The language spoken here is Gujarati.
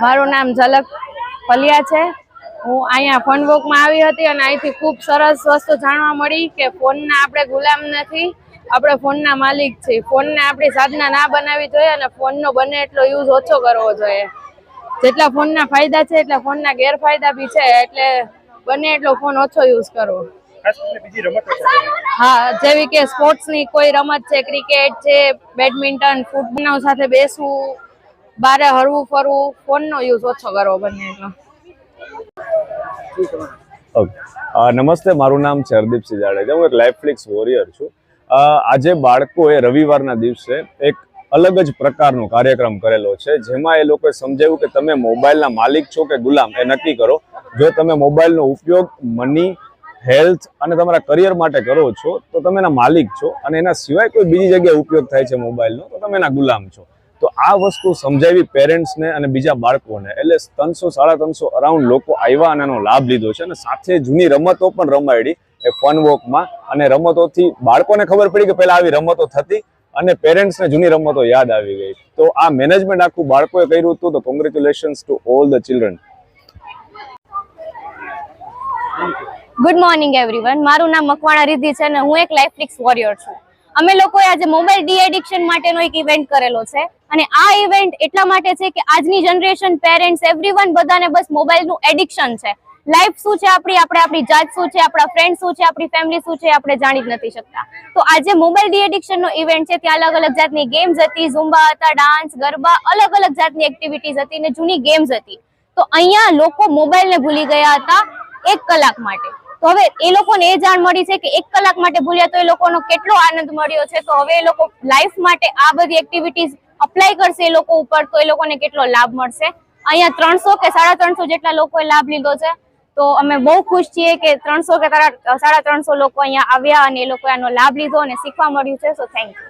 મારું નામ ઝલક પલિયા છે। હું અહીંયા ફન વોકમાં આવી હતી અને અહીંથી ખૂબ સરસ વસ્તુ જાણવા મળી કે ફોનના આપણે ગુલામ નથી, આપણે ફોનના માલિક છીએ। ફોનને આપણી સાધના ના બનાવવી જોઈએ અને ફોનનો બને એટલો યુઝ ઓછો કરવો જોઈએ। જેટલા ફોનના ફાયદા છે એટલા ફોનના ગેરફાયદા બી છે, એટલે બને એટલો ફોન ઓછો યુઝ કરવો। હા, જેવી કે સ્પોર્ટ્સની કોઈ રમત છે, ક્રિકેટ છે, બેડમિન્ટન, ફૂટબોલ સાથે બેસવું, બારે હરવું ફરવું, ફોનનો યુઝ ઓછો કરવો બને એટલો। નમસ્તે, મારું નામ છે હરદીપસિંહ જાડેજા। હું એક લાઈફફ્લિક્સ વોરિયર છું। આજે બાળકોએ રવિવારના દિવસે એક અલગ જ પ્રકારનો કાર્યક્રમ કરેલો છે, જેમાં એ લોકોએ સમજાવ્યું કે તમે મોબાઈલના માલિક છો કે ગુલામ એ નક્કી કરો। જો તમે મોબાઈલનો ઉપયોગ મની, હેલ્થ અને તમારા કરિયર માટે કરો છો તો તમે એના માલિક છો, અને એના સિવાય કોઈ બીજી જગ્યાએ ઉપયોગ થાય છે મોબાઈલનો તો તમે એના ગુલામ છો। તો આ વસ્તુ સમજાવી પેરેન્ટ્સને અને બીજા બાળકોને, એટલે 300-350 અરાઉન્ડ લોકો આવ્યા અને એનો લાભ લીધો છે, અને સાથે જૂની રમતો પણ રમાડી એ ફન વોકમાં। અને રમતોથી બાળકોને ખબર પડી કે પહેલા આવી રમતો થતી, અને પેરેન્ટ્સને જૂની રમતો યાદ આવી ગઈ। તો આ મેનેજમેન્ટ આખું બાળકોએ કર્યું હતું, તો congratulations to all the children. Good morning everyone, મારું નામ મકવાણા રિદ્ધિ છે અને હું એક લાઈફફ્લિક્સ વોરિયર છું। અમે લોકોએ આજે મોબાઈલ ડી એડિક્શન માટેનો એક ઇવેન્ટ કરેલો છે, અને આ ઇવેન્ટ એટલા માટે છે કે આજની જનરેશન, પેરેન્ટ્સ, એવરીવન બધાને બસ મોબાઈલનું એડિક્શન છે। લાઈફ શું છે આપણી, આપણે આપણી જાત શું છે, આપણા ફ્રેન્ડ શું છે, આપણી ફેમિલી શું છે, આપણે જાણી જ નથી શકતા। તો આજે મોબાઈલ ડી એડિક્શનનો ઇવેન્ટ છે, ત્યાં અલગ અલગ જાતની ગેમ્સ હતી, ઝુમ્બા હતા, ડાન્સ, ગરબા, અલગ અલગ જાતની એક્ટિવિટીઝ હતી અને જૂની ગેમ્સ હતી। તો અહીંયા લોકો મોબાઈલને ભૂલી ગયા હતા 1 કલાક માટે। તો હવે એ લોકોને એ જાણ મળી છે કે 1 કલાક માટે ભૂલ્યા તો એ લોકોનો કેટલો આનંદ મળ્યો છે। તો હવે એ લોકો લાઈફ માટે આ બધી એક્ટિવિટીઝ અપ્લાય કરશે એ લોકો ઉપર, તો એ લોકોને કેટલો લાભ મળશે। અહીંયા 300 કે 350 જેટલા લોકોએ લાભ લીધો છે। તો અમે બહુ ખુશ છીએ કે 300 કે 350 લોકો અહીંયા આવ્યા અને એ લોકોએ આનો લાભ લીધો અને શીખવા મળ્યું છે। So thank you.